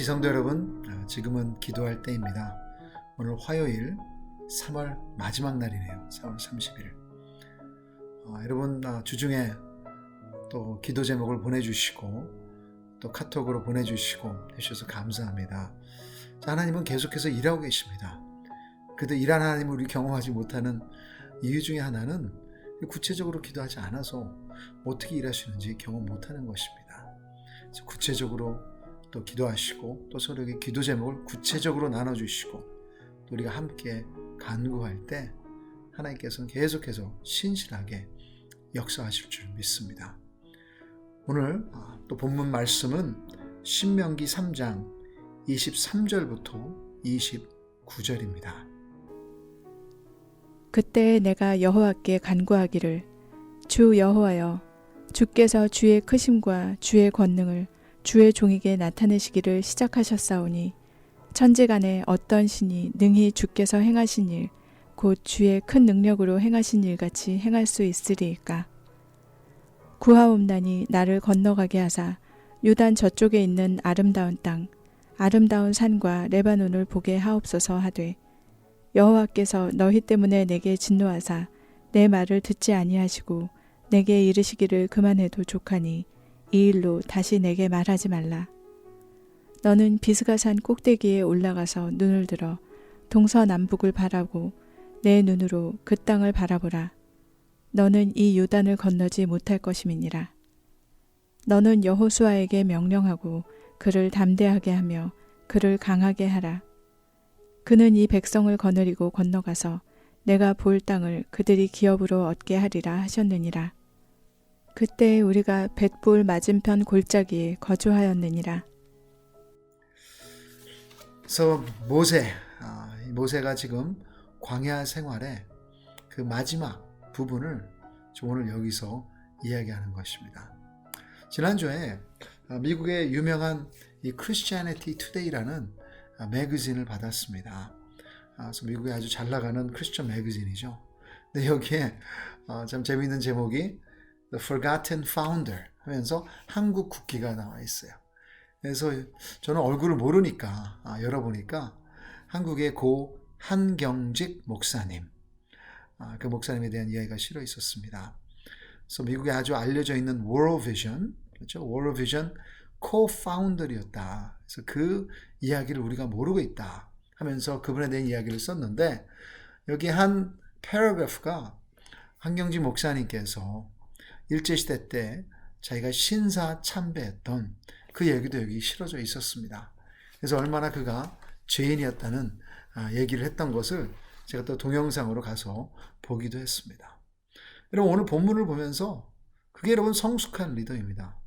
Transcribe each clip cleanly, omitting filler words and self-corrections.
지성도 여러분, 지금은 기도할 때입니다. 오늘 화요일 3월 마지막 날이네요. 4월 30일. 여러분 주중에 또 기도 제목을 보내주시고 또 카톡으로 보내주시고 해주셔서 감사합니다. 자, 하나님은 계속해서 일하고 계십니다. 그래도 일하는 하나님을 우리 경험하지 못하는 이유 중에 하나는 구체적으로 기도하지 않아서 어떻게 일하시는지 경험 못하는 것입니다. 그래서 구체적으로 또 기도하시고 또 서로에게 기도 제목을 구체적으로 나눠주시고 또 우리가 함께 간구할 때 하나님께서는 계속해서 신실하게 역사하실 줄 믿습니다. 오늘 또 본문 말씀은 신명기 3장 23절부터 29절입니다. 그때 내가 여호와께 간구하기를 주 여호와여 주께서 주의 크심과 주의 권능을 주의 종에게 나타내시기를 시작하셨사오니 천지간에 어떤 신이 능히 주께서 행하신 일 곧 주의 큰 능력으로 행하신 일같이 행할 수 있으리이까. 구하옵나니 나를 건너가게 하사 요단 저쪽에 있는 아름다운 땅 아름다운 산과 레바논을 보게 하옵소서 하되 여호와께서 너희 때문에 내게 진노하사 내 말을 듣지 아니하시고 내게 이르시기를 그만해도 족하니 이 일로 다시 내게 말하지 말라. 너는 비스가산 꼭대기에 올라가서 눈을 들어 동서남북을 바라고 내 눈으로 그 땅을 바라보라. 너는 이 요단을 건너지 못할 것임이니라. 너는 여호수아에게 명령하고 그를 담대하게 하며 그를 강하게 하라. 그는 이 백성을 거느리고 건너가서 내가 볼 땅을 그들이 기업으로 얻게 하리라 하셨느니라. 그때 우리가 벳불 맞은편 골짜기에 거주하였느니라. 그래서 모세가 지금 광야 생활의 그 마지막 부분을 오늘 여기서 이야기하는 것입니다. 지난주에 미국의 유명한 이 Christianity Today라는 매거진을 받았습니다. 그래서 미국에 아주 잘 나가는 크리스천 매거진이죠. 근데 여기에 참 재미있는 제목이 The Forgotten Founder 하면서 한국 국기가 나와 있어요. 그래서 저는 얼굴을 모르니까 열어보니까 한국의 고 한경직 목사님, 그 목사님에 대한 이야기가 실려 있었습니다. 그래서 미국에 아주 알려져 있는 World Vision, 그렇죠? World Vision co-founder이었다. 그래서 그 이야기를 우리가 모르고 있다 하면서 그분에 대한 이야기를 썼는데 여기 한 패러그래프가 한경직 목사님께서 일제시대 때 자기가 신사 참배했던 그 얘기도 여기 실어져 있었습니다. 그래서 얼마나 그가 죄인이었다는 얘기를 했던 것을 제가 또 동영상으로 가서 보기도 했습니다. 여러분 오늘 본문을 보면서 그게 여러분 성숙한 리더입니다.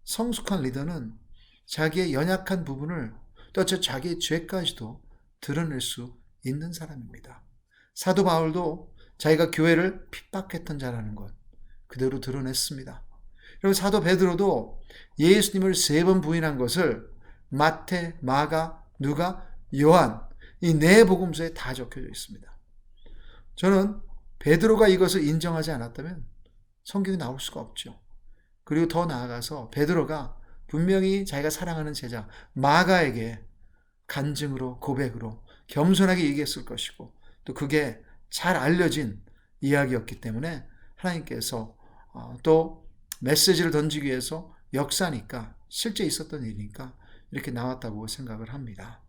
성숙한 리더는 자기의 연약한 부분을 또 자기의 죄까지도 드러낼 수 있는 사람입니다. 사도 바울도 자기가 교회를 핍박했던 자라는 것 그대로 드러냈습니다. 여러분 사도 베드로도 예수님을 3번 부인한 것을 마태, 마가, 누가, 요한 이 4복음서에 다 적혀져 있습니다. 저는 베드로가 이것을 인정하지 않았다면 성경이 나올 수가 없죠. 그리고 더 나아가서 베드로가 분명히 자기가 사랑하는 제자 마가에게 간증으로 고백으로 겸손하게 얘기했을 것이고 또 그게 잘 알려진 이야기였기 때문에 하나님께서 또 메시지를 던지기 위해서 역사니까 실제 있었던 일이니까 이렇게 나왔다고 생각을 합니다.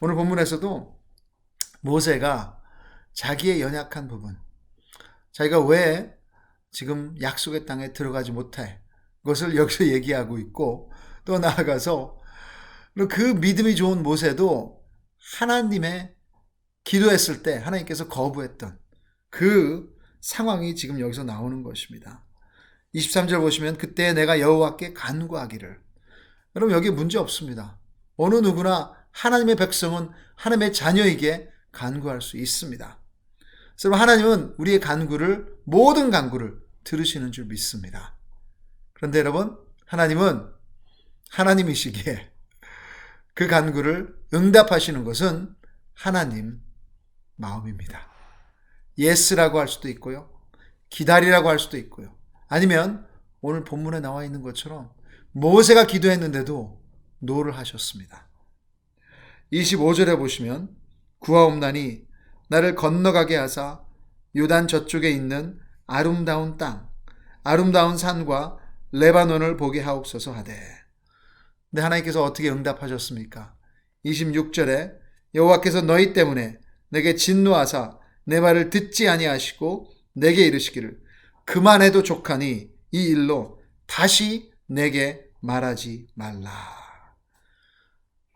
오늘 본문에서도 모세가 자기의 연약한 부분, 자기가 왜 지금 약속의 땅에 들어가지 못해 그것을 여기서 얘기하고 있고 또 나아가서 그 믿음이 좋은 모세도 하나님의 기도했을 때 하나님께서 거부했던 그 상황이 지금 여기서 나오는 것입니다. 23절 보시면 그때 내가 여호와께 간구하기를. 여러분 여기 문제 없습니다. 어느 누구나 하나님의 백성은 하나님의 자녀에게 간구할 수 있습니다. 그래서 하나님은 우리의 간구를 모든 간구를 들으시는 줄 믿습니다. 그런데 여러분 하나님은 하나님이시기에 그 간구를 응답하시는 것은 하나님 마음입니다. 예스라고 할 수도 있고요. 기다리라고 할 수도 있고요. 아니면 오늘 본문에 나와 있는 것처럼 모세가 기도했는데도 노를 하셨습니다. 25절에 보시면 구하옵나니 나를 건너가게 하사 요단 저쪽에 있는 아름다운 땅, 아름다운 산과 레바논을 보게 하옵소서 하되. 근데 하나님께서 어떻게 응답하셨습니까? 26절에 여호와께서 너희 때문에 내게 진노하사 내 말을 듣지 아니하시고 내게 이르시기를 그만해도 족하니 이 일로 다시 내게 말하지 말라.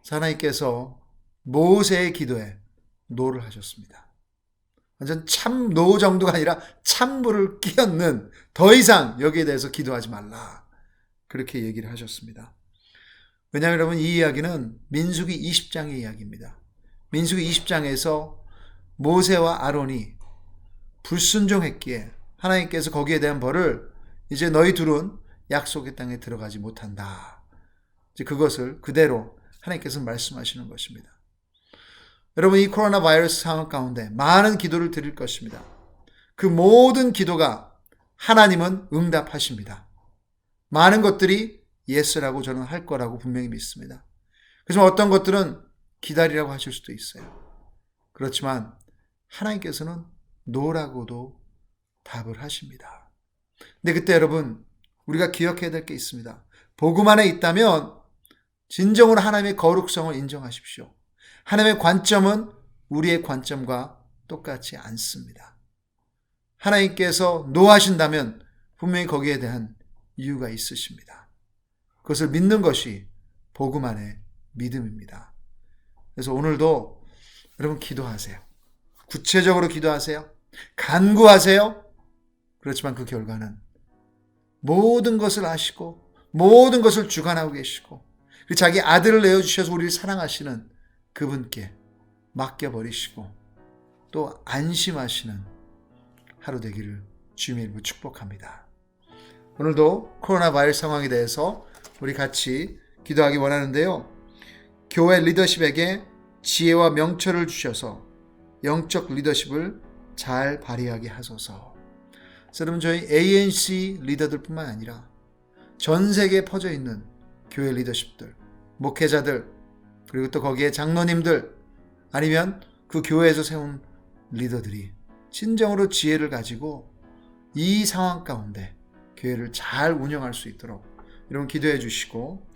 하나님께서 모세의 기도에 노를 하셨습니다. 완전 참 노 정도가 아니라 찬물을 끼얹는, 더 이상 여기에 대해서 기도하지 말라, 그렇게 얘기를 하셨습니다. 왜냐하면 여러분, 이 이야기는 민수기 20장의 이야기입니다. 민수기 20장에서 모세와 아론이 불순종했기에 하나님께서 거기에 대한 벌을 이제 너희 둘은 약속의 땅에 들어가지 못한다, 이제 그것을 그대로 하나님께서 말씀하시는 것입니다. 여러분, 이 코로나 바이러스 상황 가운데 많은 기도를 드릴 것입니다. 그 모든 기도가 하나님은 응답하십니다. 많은 것들이 예스라고 저는 할 거라고 분명히 믿습니다. 그래서 어떤 것들은 기다리라고 하실 수도 있어요. 그렇지만 하나님께서는 노라고도 답을 하십니다. 근데 그때 여러분, 우리가 기억해야 될 게 있습니다. 복음 안에 있다면 진정으로 하나님의 거룩성을 인정하십시오. 하나님의 관점은 우리의 관점과 똑같지 않습니다. 하나님께서 노하신다면 분명히 거기에 대한 이유가 있으십니다. 그것을 믿는 것이 복음 안의 믿음입니다. 그래서 오늘도 여러분 기도하세요. 구체적으로 기도하세요. 간구하세요. 그렇지만 그 결과는 모든 것을 아시고 모든 것을 주관하고 계시고 자기 아들을 내어주셔서 우리를 사랑하시는 그분께 맡겨버리시고 또 안심하시는 하루 되기를 주님의 이름으로 축복합니다. 오늘도 코로나 바이러스 상황에 대해서 우리 같이 기도하기 원하는데요. 교회 리더십에게 지혜와 명철을 주셔서 영적 리더십을 잘 발휘하게 하소서. 여러분, 저희 ANC 리더들 뿐만 아니라 전 세계에 퍼져 있는 교회 리더십들, 목회자들, 그리고 또 거기에 장로님들, 아니면 그 교회에서 세운 리더들이 진정으로 지혜를 가지고 이 상황 가운데 교회를 잘 운영할 수 있도록 여러분 기도해 주시고,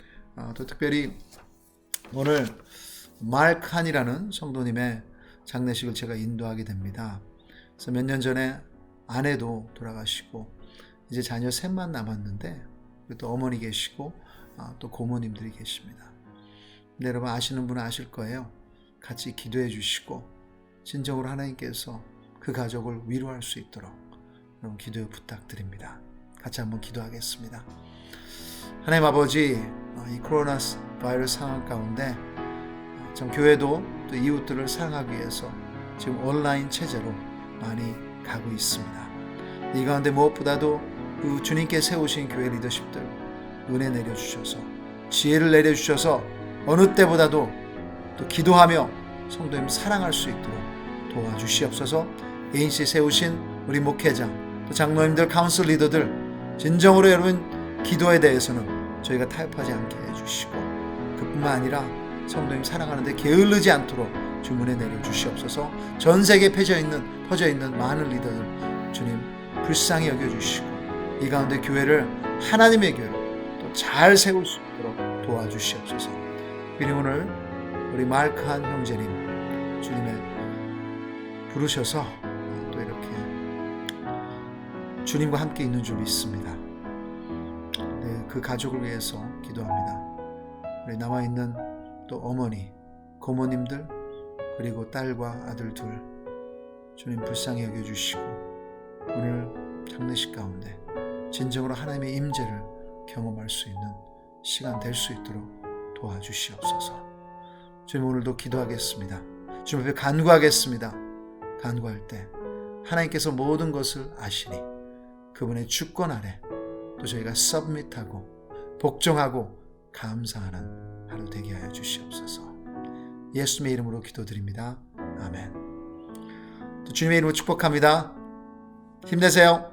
또 특별히 오늘 말칸이라는 성도님의 장례식을 제가 인도하게 됩니다. 그래서 몇 년 전에 아내도 돌아가시고 이제 자녀 셋만 남았는데 또 어머니 계시고 또 고모님들이 계십니다. 근데 여러분 아시는 분은 아실 거예요. 같이 기도해 주시고 진정으로 하나님께서 그 가족을 위로할 수 있도록 여러분 기도 부탁드립니다. 같이 한번 기도하겠습니다. 하나님 아버지, 이 코로나 바이러스 상황 가운데 참 교회도 또 이웃들을 사랑하기 위해서 지금 온라인 체제로 많이 가고 있습니다. 이 가운데 무엇보다도 그 주님께 세우신 교회 리더십들 은혜 내려주셔서 지혜를 내려주셔서 어느 때보다도 또 기도하며 성도님 사랑할 수 있도록 도와주시옵소서. ANC에 세우신 우리 목회자 또 장로님들, 카운슬 리더들 진정으로 여러분 기도에 대해서는 저희가 타협하지 않게 해주시고 그뿐만 아니라 성도님 사랑하는데 게을르지 않도록 주문에 내려주시옵소서. 전 세계에 퍼져 있는 많은 리더들 주님 불쌍히 여겨주시고 이 가운데 교회를 하나님의 교회로 또 잘 세울 수 있도록 도와주시옵소서. 그리고 오늘 우리 마르크한 형제님 주님의 부르셔서 또 이렇게 주님과 함께 있는 줄 믿습니다. 네, 그 가족을 위해서 기도합니다. 우리 남아있는 또 어머니, 고모님들 그리고 딸과 아들 둘 주님 불쌍히 여겨주시고 오늘 장례식 가운데 진정으로 하나님의 임재를 경험할 수 있는 시간 될 수 있도록 도와주시옵소서. 주님 오늘도 기도하겠습니다. 주님 앞에 간구하겠습니다. 간구할 때 하나님께서 모든 것을 아시니 그분의 주권 아래 또 저희가 서브밋하고 복종하고 감사하는 하루 되게 하여 주시옵소서. 예수님의 이름으로 기도드립니다. 아멘. 또 주님의 이름으로 축복합니다. 힘내세요.